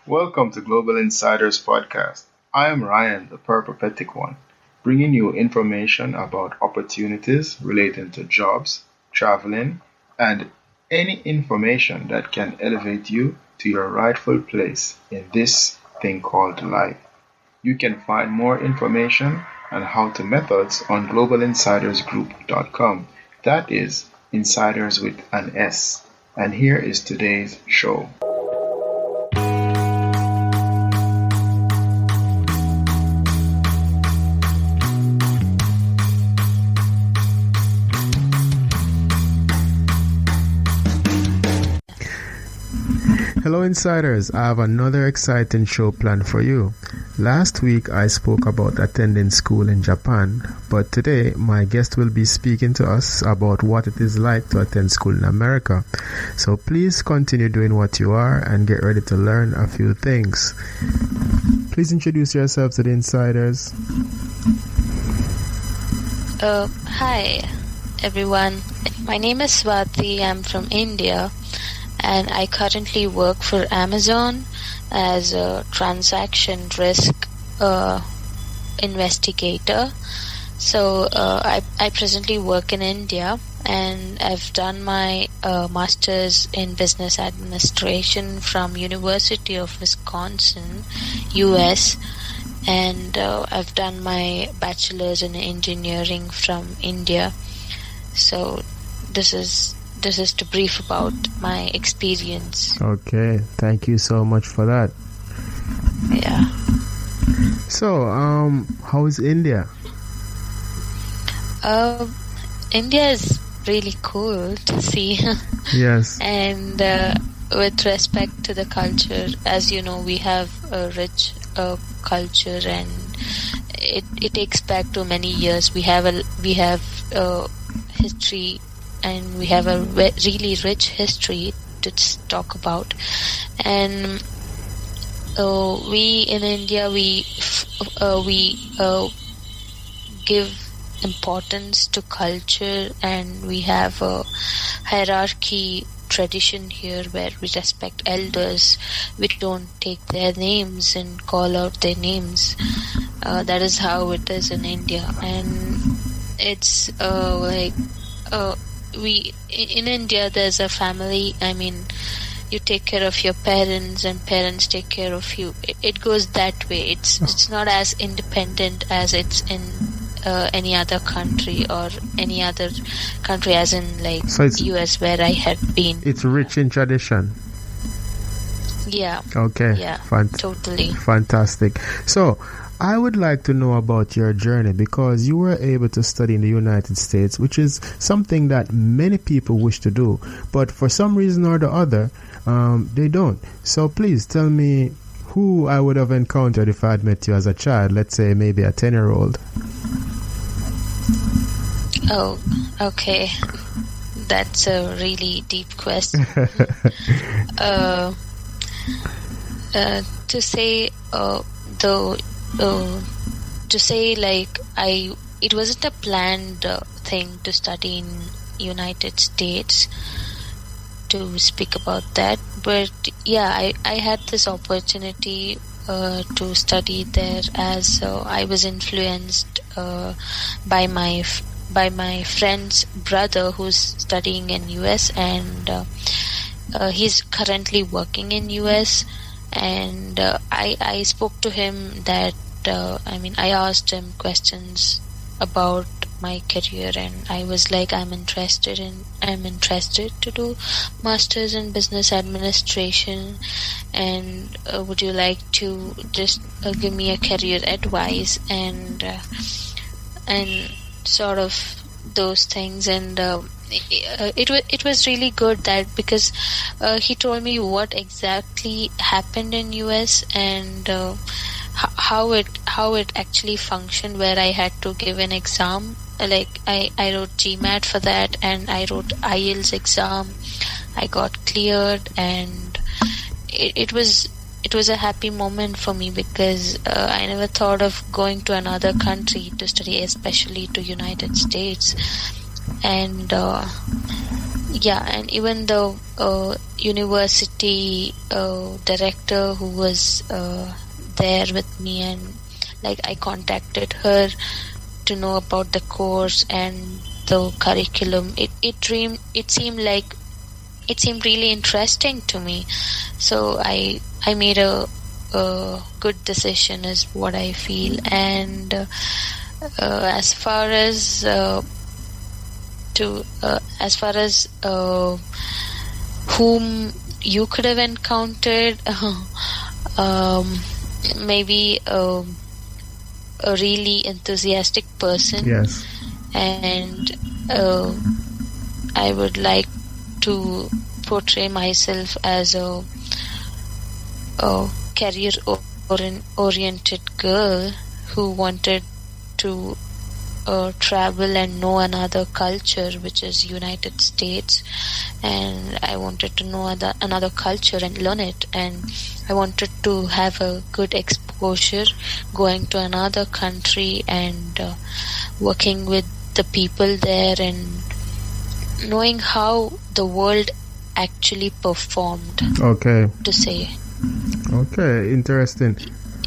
Welcome to Global Insiders Podcast. I am Ryan, the peripatetic one, bringing you information about opportunities relating to jobs, traveling, and any information that can elevate you to your rightful place in this thing called life. You can find more information and how-to methods on globalinsidersgroup.com. That is insiders with an S. And here is today's show. Hello Insiders, I have another exciting show planned for you. Last week I spoke about attending school in Japan, but today my guest will be speaking to us about what it is like to attend school in America. So please continue doing what you are and get ready to learn a few things. Please introduce yourself to the Insiders. Hi everyone, my name is Swathi. I'm from India. And I currently work for Amazon as a transaction risk investigator. So I presently work in India, and I've done my master's in business administration from University of Wisconsin, US, and I've done my bachelor's in engineering from India. So this is to brief about my experience. Okay, thank you so much for that. Yeah. So, how is India? India is really cool to see. Yes. And with respect to the culture, as you know, we have a rich culture, and it takes back to many years. We have history. And we have a really rich history to talk about. And we in India, we give importance to culture, and we have a hierarchy tradition here where we respect elders. We don't take their names and call out their names. That is how it is in India. And it's in India, there's a family. I mean, you take care of your parents, and parents take care of you. It goes that way. It's not as independent as it's in any other country, or any other country, as in like US, where I had been. It's rich in tradition. Yeah. Okay. Yeah. Totally. Fantastic. So, I would like to know about your journey, because you were able to study in the United States, which is something that many people wish to do, but for some reason or the other, they don't. So please tell me who I would have encountered if I had met you as a child, let's say maybe a 10-year-old. Oh, okay. That's a really deep question. To say like it wasn't a planned thing to study in United States, to speak about that, but yeah, I had this opportunity to study there, as I was influenced by my friend's brother, who's studying in US, and he's currently working in US. And I spoke to him that I asked him questions about my career, and I was like, I'm interested to do masters in business administration, and would you like to just give me a career advice, and sort of those things. And it was really good, that because he told me what exactly happened in US, and how it actually functioned, where I had to give an exam. Like I wrote GMAT for that, and I wrote IELTS exam. I got cleared, and it was a happy moment for me, because I never thought of going to another country to study, especially to United States. And Yeah, and even the university director who was there with me, and like I contacted her to know about the course and the curriculum. It seemed really interesting to me, so I made a good decision is what I feel. And as far as whom you could have encountered, maybe a really enthusiastic person. Yes. And I would like to portray myself as a career oriented girl who wanted to travel and know another culture, which is United States, and I wanted to know another culture and learn it, and I wanted to have a good exposure going to another country and working with the people there and knowing how the world actually performed. Okay. To say. Okay, interesting.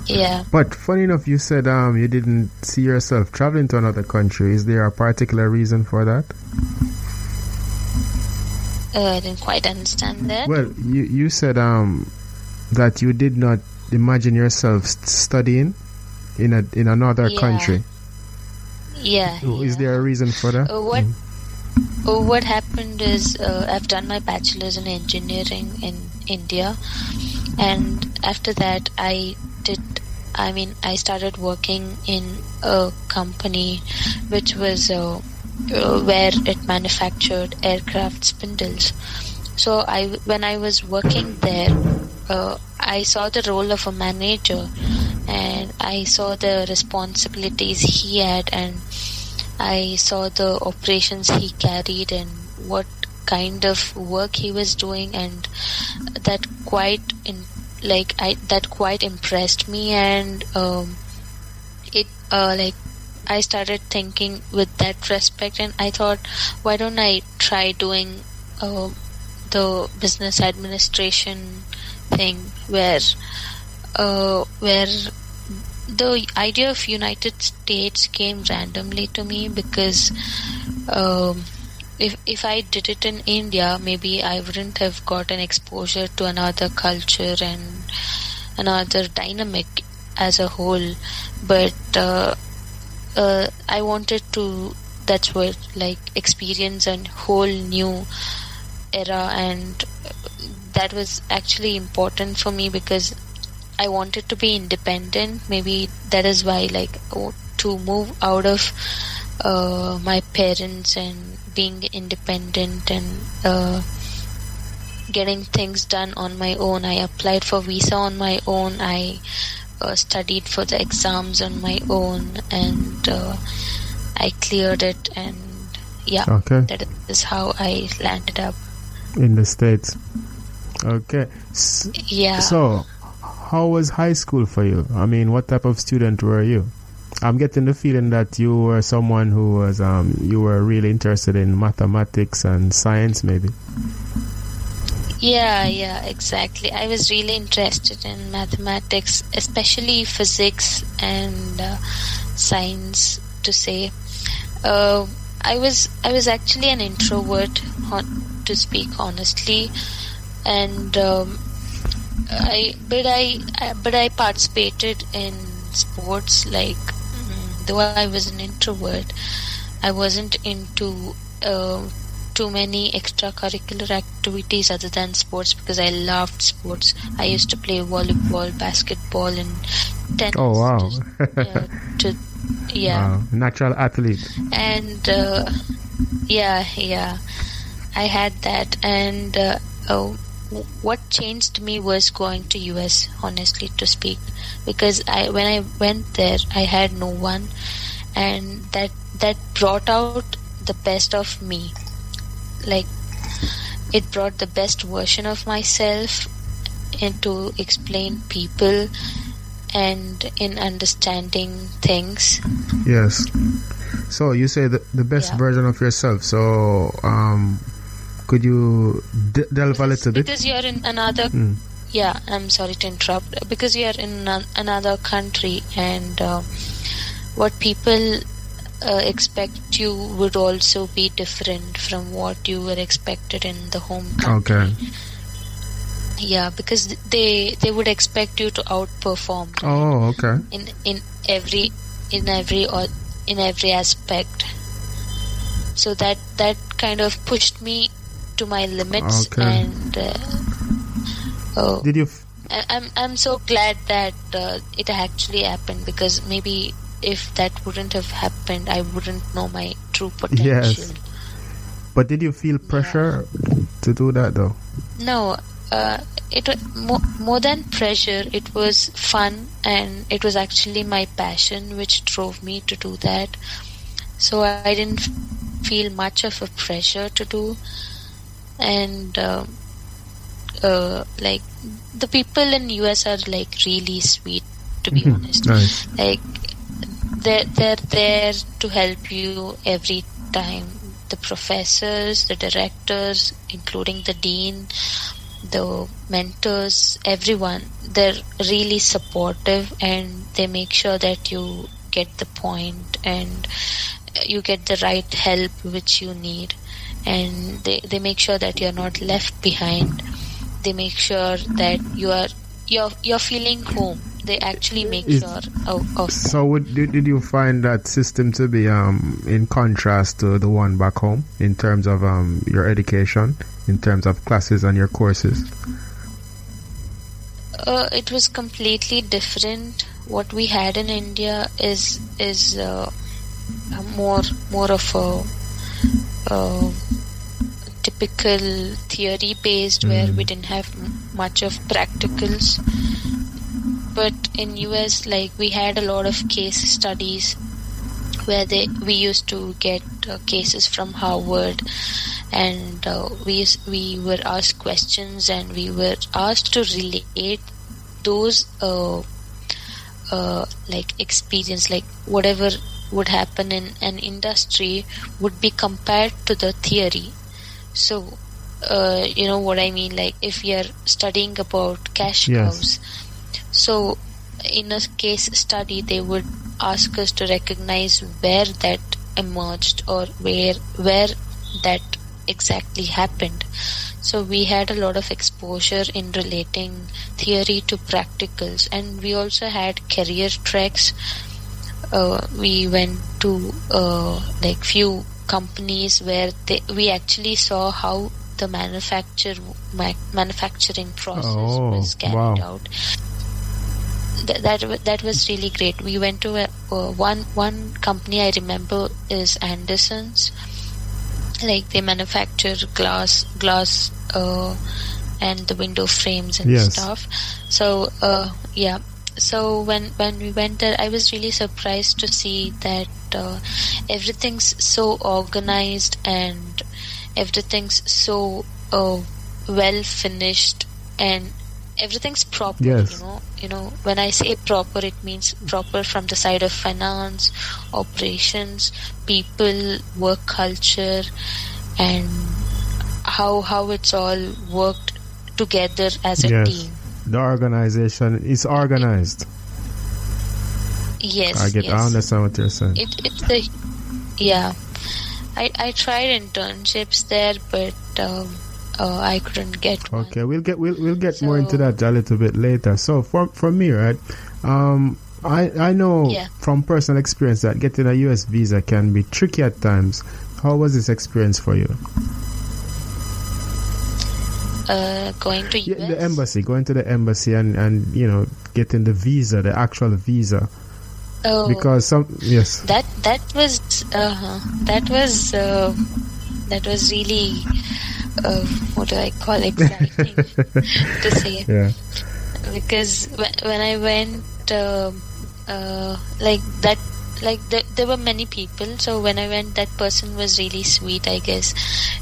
Yeah. But funny enough, you said you didn't see yourself traveling to another country. Is there a particular reason for that? I didn't quite understand that. Well, you said that you did not imagine yourself studying in another country. Yeah. Is there a reason for that? What happened is I've done my bachelor's in engineering in India, and after that I started working in a company which was where it manufactured aircraft spindles. So when I was working there, I saw the role of a manager, and I saw the responsibilities he had, and I saw the operations he carried and what kind of work he was doing, and that quite impressed me. And I started thinking with that respect, and I thought, why don't I try doing the business administration thing, where the idea of United States came randomly to me, because if I did it in India, maybe I wouldn't have gotten exposure to another culture and another dynamic as a whole. But I wanted to, that's what, like, experience a whole new era, and that was actually important for me because I wanted to be independent. Maybe that is why, to move out of my parents and being independent and getting things done on my own. I applied for visa on my own. I studied for the exams on my own, and I cleared it. And that is how I landed up in the States. Okay. Yeah. So, how was high school for you? I mean, what type of student were you? I'm getting the feeling that you were someone who was, you were really interested in mathematics and science, maybe. Yeah, exactly. I was really interested in mathematics, especially physics and science, to say. I was actually an introvert, to speak honestly, and I participated in sports. Though I was an introvert, I wasn't into too many extracurricular activities other than sports, because I loved sports. I used to play volleyball, basketball, and tennis. Oh wow! Wow. Natural athlete. And I had that. And what changed me was going to US, honestly to speak, because when I went there, I had no one, and that brought out the best of me. It brought the best version of myself, and to explain people and in understanding things. Yes. So you say the best version of yourself. So Could you delve a little bit? Because you're in another... Yeah, I'm sorry to interrupt. Because you're in another country, and what people expect you would also be different from what you were expected in the home country. Okay. Yeah, because they would expect you to outperform. Right? Oh, okay. In every aspect. So that kind of pushed me to my limits. Okay. And did you? I'm so glad that it actually happened, because maybe if that wouldn't have happened, I wouldn't know my true potential. Yes. But did you feel pressure to do that though? No. It more than pressure, it was fun, and it was actually my passion which drove me to do that. So I didn't feel much of a pressure to do. And like, the people in US are like really sweet, to be honest. Nice. Like, they're there to help you every time. The professors, the directors, including the dean, the mentors, everyone, they're really supportive, and they make sure that you get the point and you get the right help which you need, and they make sure that you're not left behind. They make sure that you're feeling home. They actually make sure of So did you find that system to be in contrast to the one back home in terms of your education, in terms of classes and your courses? It was completely different. What we had in India is more of a typical theory based, where we didn't have much of practicals. But in US, like, we had a lot of case studies where we used to get cases from Harvard, and we were asked questions, and we were asked to relate those like experience, like whatever would happen in an industry would be compared to the theory. So you know what I mean, like, if you're studying about cash cows, so in a case study they would ask us to recognize where that emerged, or where that exactly happened. So we had a lot of exposure in relating theory to practicals, and we also had career tracks. We went to like few companies where we actually saw how the manufacturing process was carried out. That was really great. We went to one company I remember is Anderson's. Like, they manufacture glass and the window frames and stuff. So so when we went there, I was really surprised to see that everything's so organized, and everything's so well finished, and everything's proper. You know, when I say proper, it means proper from the side of finance, operations, people, work culture, and how it's all worked together as a team. The organization is organized. Yes, I understand what you're saying. I tried internships there, but I couldn't get one. Okay, we'll get more into that a little bit later. So for me, right, I know from personal experience that getting a US visa can be tricky at times. How was this experience for you? Going to US? Going to the embassy and you know, getting the visa, the actual visa. Oh, because that was really what do I call, exciting to say. Yeah. Because when I went there were many people. So when I went, that person was really sweet, I guess.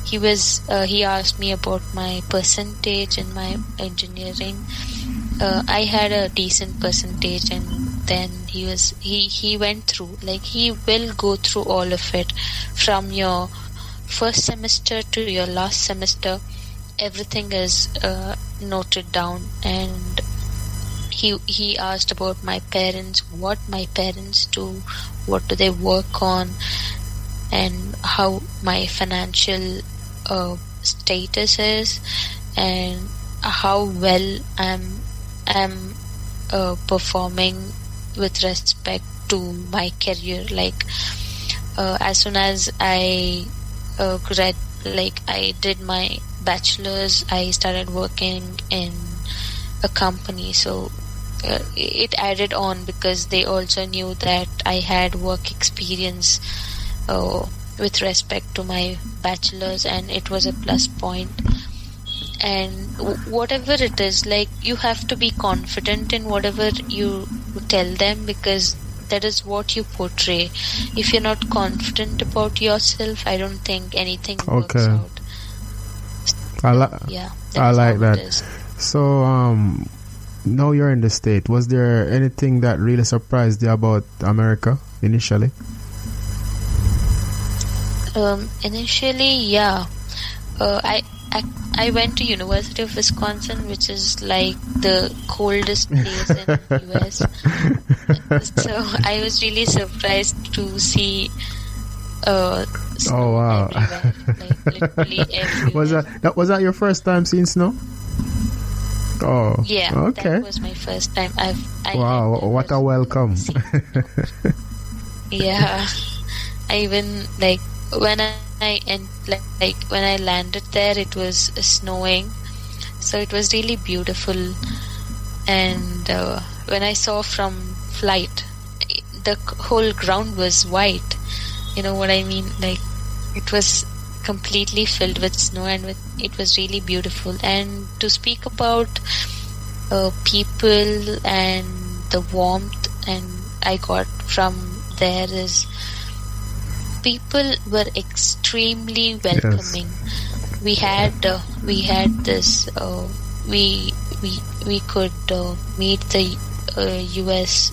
He asked me about my percentage in my engineering. I had a decent percentage, and then he went through, like, he will go through all of it, from your first semester to your last semester, everything is noted down. And he asked about my parents, what my parents do, what do they work on, and how my financial status is, and how well I'm performing with respect to my career. Like as soon as I I did my bachelor's, I started working in a company. So it added on, because they also knew that I had work experience with respect to my bachelor's, and it was a plus point. And whatever it is, like, you have to be confident in whatever you tell them, because that is what you portray. If you're not confident about yourself, I don't think anything works out. I like that. So now you're in the States. Was there anything that really surprised you about America initially? Initially, yeah. I went to University of Wisconsin, which is like the coldest place in US. So I was really surprised to see snow everywhere, like literally everywhere. Was that your first time seeing snow? Oh, yeah. Okay. That was my first time. Wow, what a welcome! Yeah, I even when when I landed there, it was snowing, so it was really beautiful. And when I saw from flight, the whole ground was white. You know what I mean? Like, it was completely filled with snow, and it was really beautiful. And to speak about people and the warmth and I got from there is, people were extremely welcoming. Yes. We had this we could meet the US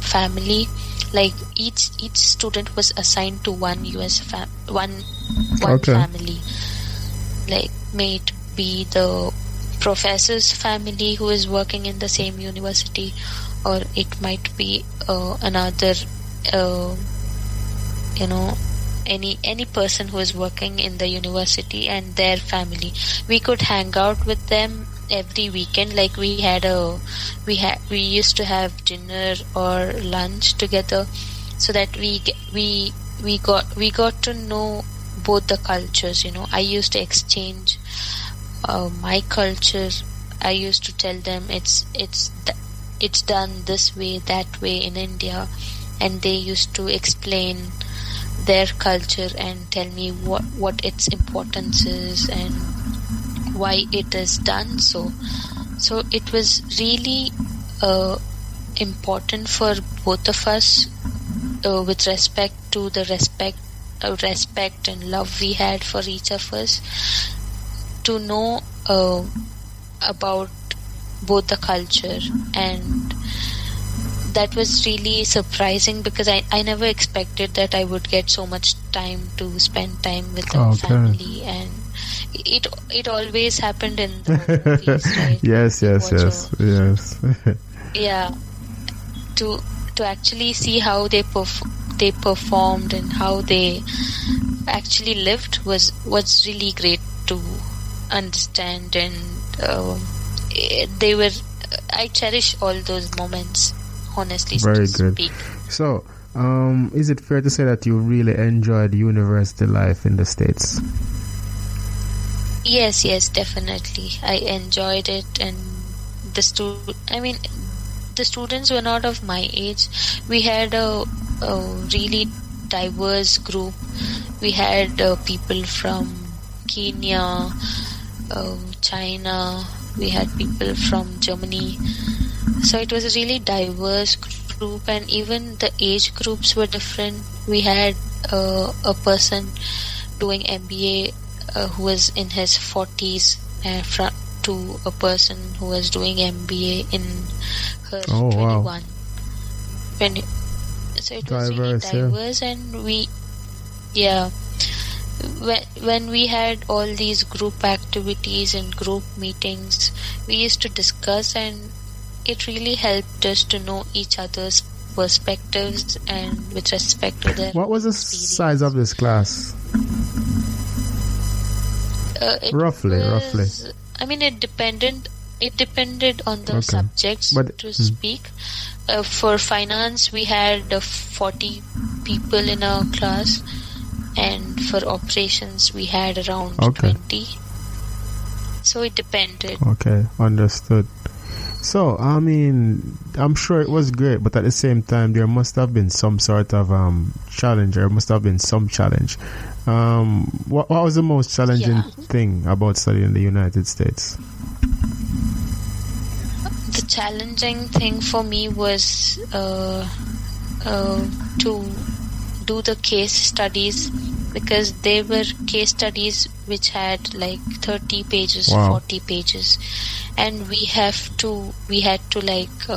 family. Like, each student was assigned to one US one family. Like, may it be the professor's family who is working in the same university, or it might be another any person who is working in the university and their family. We could hang out with them every weekend. Like, we used to have dinner or lunch together, so that we got to know both the cultures. I used to exchange my culture. I used to tell them it's done this way, that way in India, and they used to explain their culture and tell me what its importance is and why it is done so. So it was really important for both of us, with respect to the respect and love we had for each of us, to know about both the culture. And that was really surprising, because I never expected that I would get so much time to spend time with the family. And it always happened in the movies, right? Yes. Yeah, to actually see how they performed and how they actually lived was really great to understand. And I cherish all those moments, honestly. Very good. So, is it fair to say that you really enjoyed university life in the States? Yes, definitely. I enjoyed it, and the students were not of my age. We had a really diverse group. We had people from Kenya, China. We had people from Germany. So it was a really diverse group, and even the age groups were different. We had a person doing MBA who was in his 40s, to a person who was doing MBA in her 21. Wow. So it was really diverse, yeah. And when we had all these group activities and group meetings, we used to discuss, and it really helped us to know each other's perspectives and with respect to their What was the experience. size of this class? Roughly. I mean, it depended on the subjects, to speak. For finance, we had 40 people in our class, and for operations, we had around 20. So it depended. Okay, understood. So, I mean, I'm sure it was great, but at the same time, there must have been some sort of challenge. There must have been some challenge. What was the most challenging thing about studying in the United States? The challenging thing for me was to do the case studies, because they were case studies which had like 30 pages, 40 pages, and we had to like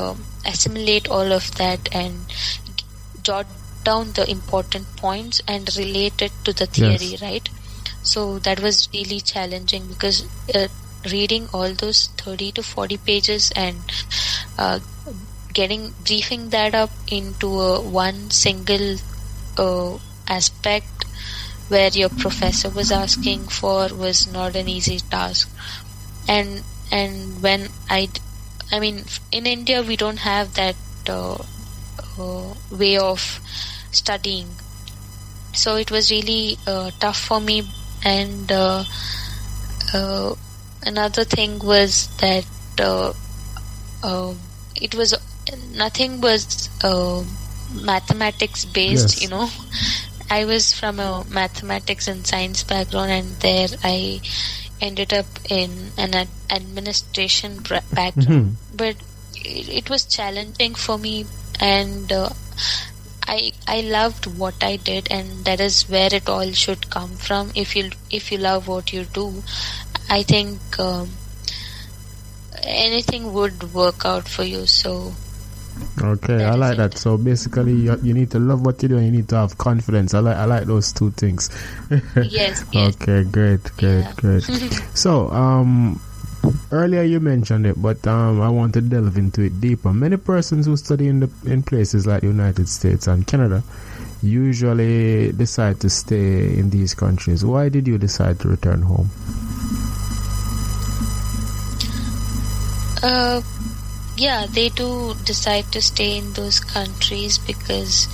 assimilate all of that and jot down the important points and relate it to the theory, right? So that was really challenging, because reading all those 30 to 40 pages and briefing that up into one single aspect where your professor was asking for was not an easy task. And when I mean, in India we don't have that way of studying, so it was really tough for me. And another thing was that it was nothing was mathematics based, you know. I was from a mathematics and science background, and there I ended up in an administration background. But it was challenging for me, and I loved what I did, and that is where it all should come from. If you love what you do, I think anything would work out for you. So okay, I like that. So basically, you need to love what you do, and you need to have confidence. I like those two things. Yes. Okay, great. So, earlier you mentioned it, but I want to delve into it deeper. Many persons who study in places like the United States and Canada usually decide to stay in these countries. Why did you decide to return home? Yeah, they do decide to stay in those countries because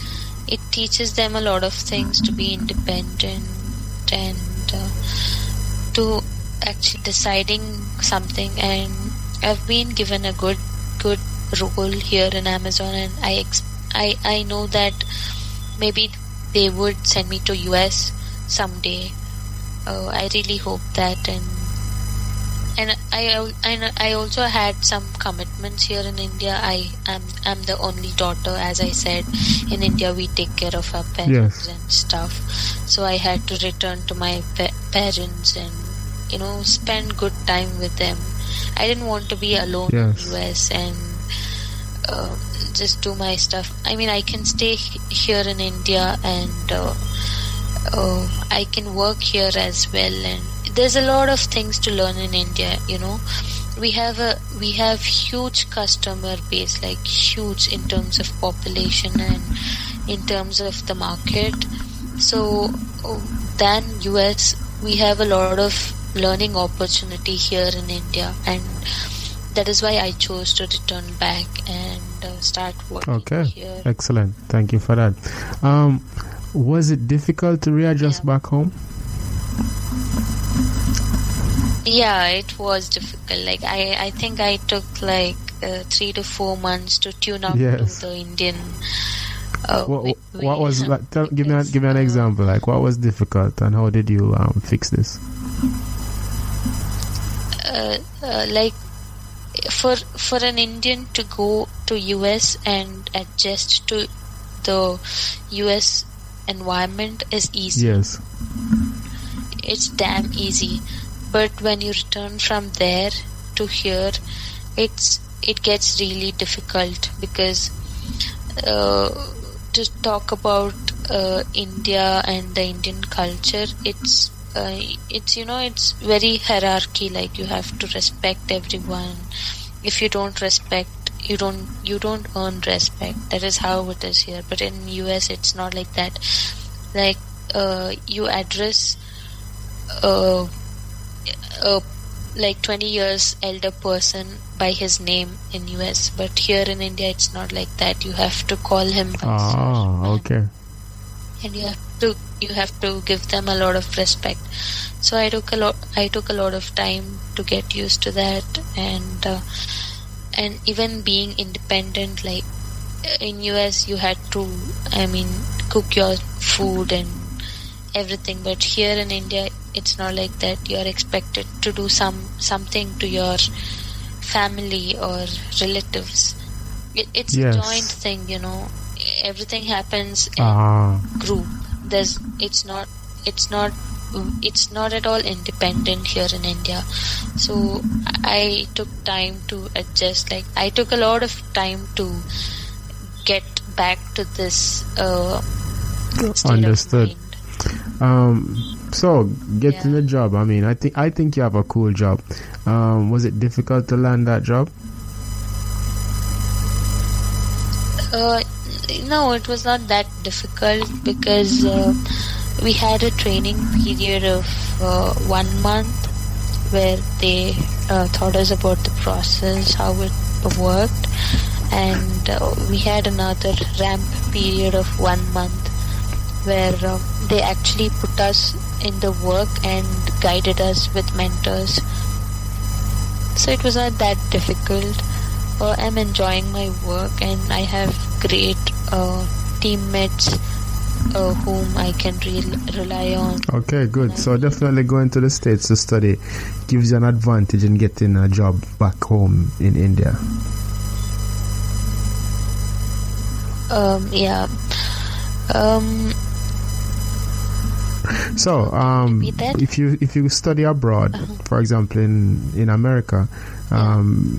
it teaches them a lot of things, to be independent and to actually deciding something. And I've been given a good role here in Amazon, and I know that maybe they would send me to US someday. I really hope that. And I also had some commitments here in India. I'm the only daughter, as I said. In India, we take care of our parents and stuff. So I had to return to my parents and, you know, spend good time with them. I didn't want to be alone in US and just do my stuff. I mean, I can stay here in India and I can work here as well, and there's a lot of things to learn in India. You know, we have huge customer base, like huge in terms of population and in terms of the market. So than US, we have a lot of learning opportunity here in India, and that is why I chose to return back and start working here. Excellent. Thank you for that. Was it difficult to readjust back home? Yeah, it was difficult. Like I think I took like 3 to 4 months to tune up to the Indian. What was like? Give me an example. Like, what was difficult, and how did you fix this? Like for an Indian to go to US and adjust to the US environment is easy. Yes, it's damn easy. But when you return from there to here, it gets really difficult, because to talk about India and the Indian culture, it's it's very hierarchy. Like you have to respect everyone. If you don't respect, you don't earn respect. That is how it is here. But in US, it's not like that. Like you address like 20 years elder person by his name in US, but here in India it's not like that. You have to call him by sir, okay. and you have to give them a lot of respect. So I took a lot of time to get used to that, and even being independent, like in US you had to cook your food and everything, but here in India it's not like that. You are expected to do something to your family or relatives. It's Yes. a joint thing, everything happens in group. It's not at all independent here in India. So I took time to adjust. Like I took a lot of time to get back to this state Understood. of mind. So getting a job, I think you have a cool job. Was it difficult to land that job? No, it was not that difficult because we had a training period of 1 month where they taught us about the process, how it worked, and we had another ramp period of 1 month where they actually put us in the work and guided us with mentors. So it was not that difficult. I'm enjoying my work and I have great teammates whom I can rely on. Okay, good. So definitely going to the States to study gives you an advantage in getting a job back home in India. Yeah. So, Repeat that? if you study abroad, for example in America,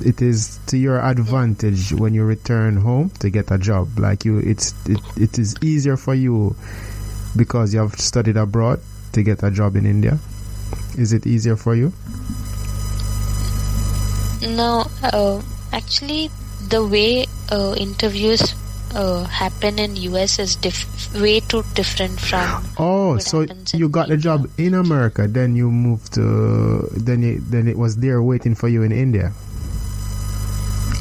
it is to your advantage when you return home to get a job. Like it is easier for you because you have studied abroad to get a job in India. Is it easier for you? No, actually, the way interviews happen in US is way too different from. Oh, what so happens in you got the India. job in America, then you moved to then it was there waiting for you in India.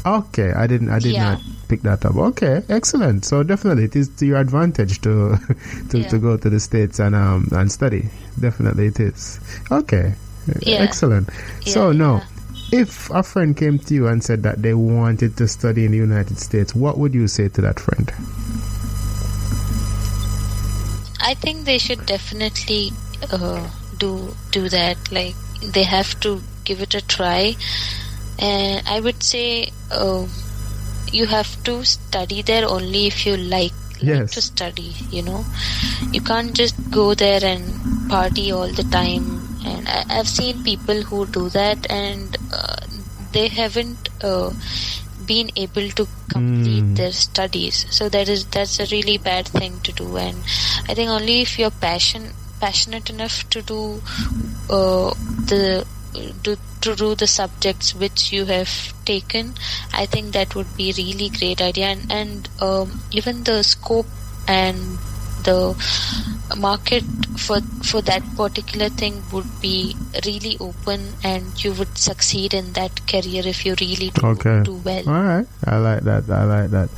Okay, I did Yeah. not pick that up. Okay, excellent. So definitely it is to your advantage to Yeah. go to the States and study. Definitely it is. Okay, Yeah. excellent. So Yeah, now, yeah. if a friend came to you and said that they wanted to study in the United States, what would you say to that friend? I think they should definitely do that. Like they have to give it a try, and I would say you have to study there only if you like Yes. to study. You can't just go there and party all the time. And I've seen people who do that, and they haven't been able to complete their studies. So that's a really bad thing to do. And I think only if you're passionate enough to do the subjects which you have taken, I think that would be really great idea. And even the scope and the market for that particular thing would be really open, and you would succeed in that career if you really do well. All right. I like that.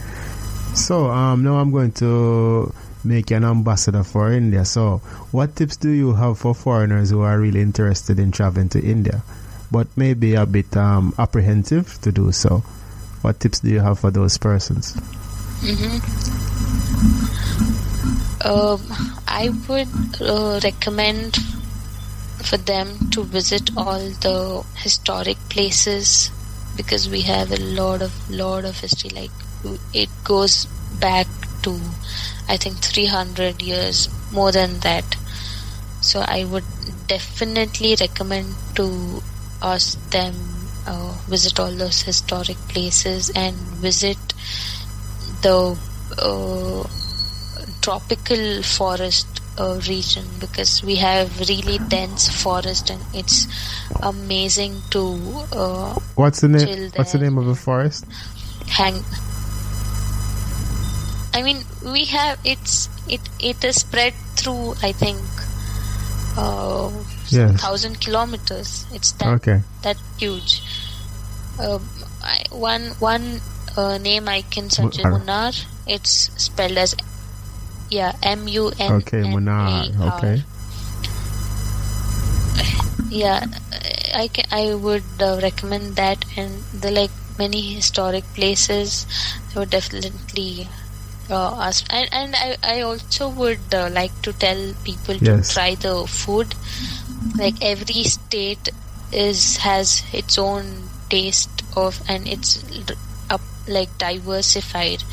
So now I'm going to make you an ambassador for India. So what tips do you have for foreigners who are really interested in traveling to India but maybe a bit apprehensive to do so? What tips do you have for those persons? I would recommend for them to visit all the historic places, because we have a lot of history. Like it goes back to, I think, 300 years, more than that. So I would definitely recommend to ask them visit all those historic places and visit the tropical forest region, because we have really dense forest, and it's amazing to What's the name? chill What's the there name of the and forest? hang. I mean, we have it is spread through, I think, Yes. 1,000 kilometers. It's Okay. that huge. One name I can suggest, Munnar. It's spelled as M-U-N-N-A-R. Okay, Munnar. Okay. Yeah, I would recommend that, and the like many historic places. I would definitely ask, and I also would like to tell people to Yes. try the food. Like every state has its own taste of, and it's like diversified.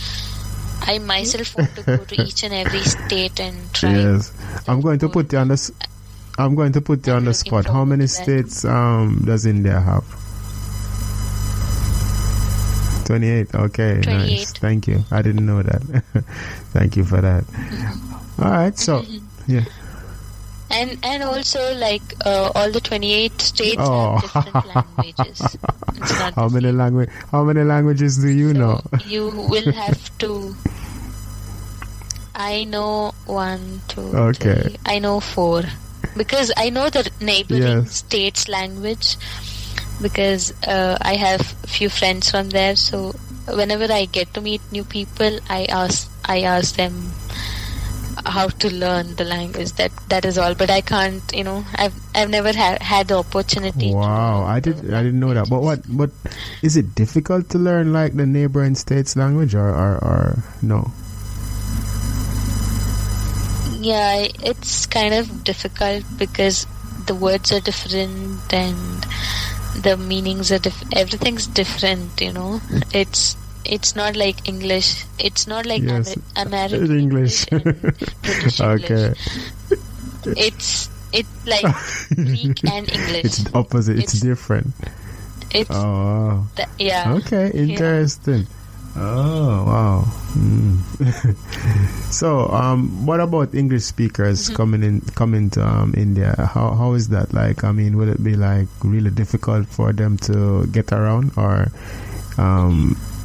I myself want to go to each and every state and try. Yes. I'm going to food. put you on the. I'm going to put you on the looking spot. How forward many to that. states does India have? 28. Okay, 28. nice. Thank you. I didn't know that. Thank you for that. All right. So, yeah. And also, like, all the 28 states Oh. have different languages. It's not How the many same. How many languages do you know? So you will have to. I know 1, 2, Okay. 3. I know 4, because I know the neighboring Yes. state's language. Because I have few friends from there, so whenever I get to meet new people, I ask them how to learn the language. That is all. But I can't. I've never had the opportunity. Wow, I didn't know that. But is it difficult to learn like the neighboring states' language or no? Yeah, it's kind of difficult because the words are different and the meanings are everything's different. It's not like English. It's not like Yes, American English. and British Okay. English. It's like Greek and English. It's the opposite. It's different. It's Oh. yeah. Okay, interesting. Oh, wow. So, what about English speakers coming to India? How is that like? I mean, will it be like really difficult for them to get around, or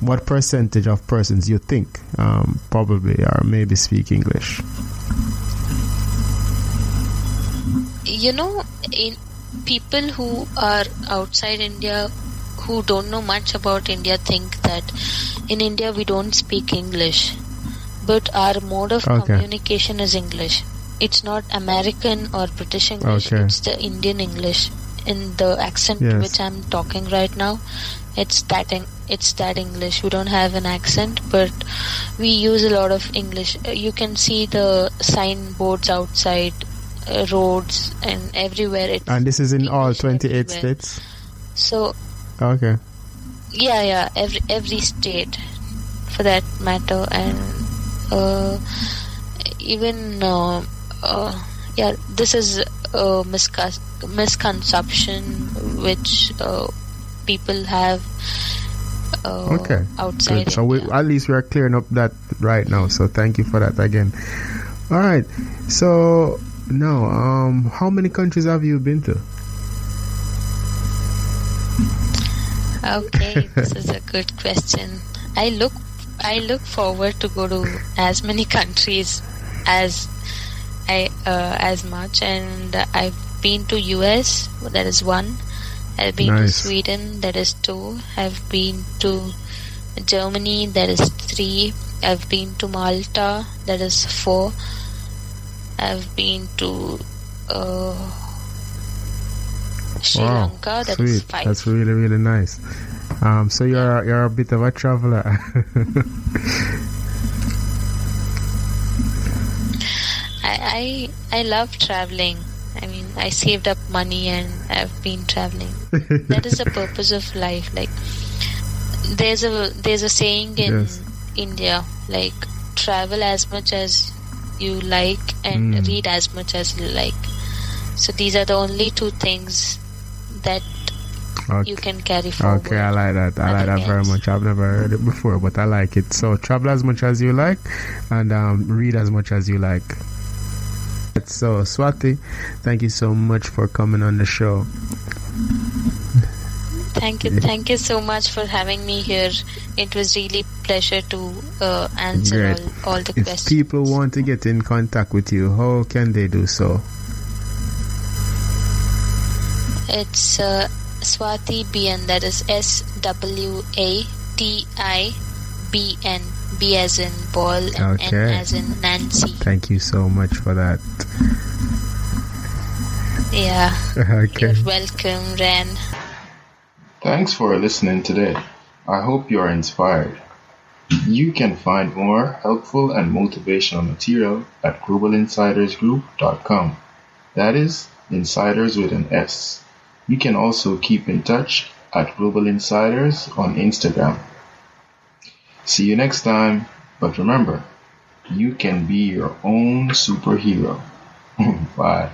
what percentage of persons you think probably or maybe speak English? In people who are outside India, who don't know much about India, think that in India we don't speak English, but our mode of communication is English. It's not American or British English. Okay. It's the Indian English. In the accent Yes. which I'm talking right now, it's that English. We don't have an accent, but we use a lot of English. You can see the signboards outside roads and everywhere. And this is in all English 28 everywhere. states? So Okay. yeah, every state for that matter, and even this is a misconception which people have Okay. outside Good. So India. at least we are clearing up that right now. So thank you for that again. All right. So now, how many countries have you been to? Okay, this is a good question. I look forward to go to as many countries as much, and I've been to US. That is 1. I've been to Nice. Sweden. That is 2. I've been to Germany. That is 3. I've been to Malta. That is 4. I've been to Sri Wow, Lanka. That sweet. is 5. That's really, really nice. So you're a bit of a traveler. I love traveling. I mean, I saved up money and I've been traveling. That is the purpose of life. Like, there's a saying in Yes. India, like, travel as much as you like and read as much as you like. So these are the only 2 things that you can carry forward. Okay, I like that. I like that very much. I've never heard it before, but I like it. So travel as much as you like, and read as much as you like. So Swathi, thank you so much for coming on the show. Thank you so much for having me here. It was really pleasure to answer all the questions. If people want to get in contact with you, how can they do so? It's Swathi BN, that is SWATIBN, B as in ball and N as in Nancy. Thank you so much for that. Yeah. Okay. You're welcome, Ren. Thanks for listening today. I hope you are inspired. You can find more helpful and motivational material at globalinsidersgroup.com. That is, insiders with an S. You can also keep in touch at Global Insiders on Instagram. See you next time, but remember, you can be your own superhero. Bye.